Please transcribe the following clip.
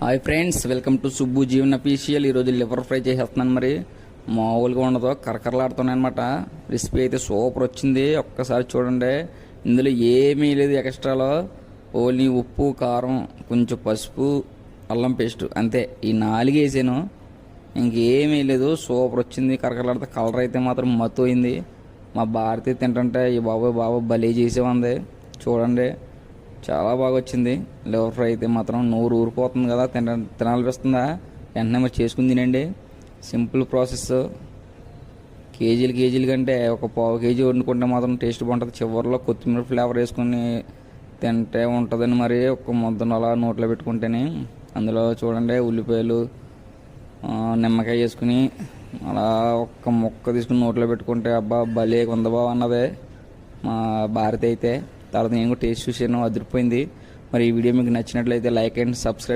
Hi friends, welcome to Subbu Jeevan official. ఈరోజు liver fry చేసేస్తున్నాను. మరి మామూలుగా ఉండదు, కరకరలాడుతున్నాయి అనమాట. రెసిపీ అయితే సూపర్ వచ్చింది. ఒక్కసారి చూడండి. ఇందులో ఏమీ లేదు ఎక్స్ట్రాలో, ఓన్లీ ఉప్పు, కారం, కొంచెం పసుపు, అల్లం పేస్ట్, అంతే. ఈ 4 వేసాను, ఇంకేమీ లేదు. సూపర్ వచ్చింది, కరకరలాడితే. కలర్ అయితే మాత్రం మత్తోయింది. మా భారతి తింటుంటే ఈ బాబు భలే చేసేవంది. చూడండి, చాలా బాగా వచ్చింది. లివర్ ఫ్రై అయితే మాత్రం నోరు ఊరిపోతుంది కదా, తినాలనిపిస్తుందా? వెంటనే మరి చేసుకుని తినండి. Simple process. కేజీలు కంటే ఒక పావు కేజీ వండుకుంటే మాత్రం టేస్ట్ బాగుంటుంది. చివరిలో కొత్తిమీర ఫ్లేవర్ వేసుకుని తింటే ఉంటుందని మరి ఒక ముద్దను అలా నోట్లో పెట్టుకుంటేనే. అందులో చూడండి, ఉల్లిపాయలు, నిమ్మకాయ వేసుకుని అలా ఒక్క ముక్క తీసుకుని నోట్లో పెట్టుకుంటే అబ్బా భలే కొందబా అన్నదే మా భారతి అయితే. తర్వాత నేను కూడా టేస్ట్ చూసాను, అదిరిపోయింది. మరి ఈ వీడియో మీకు నచ్చినట్లయితే లైక్ అండ్ సబ్స్క్రైబ్.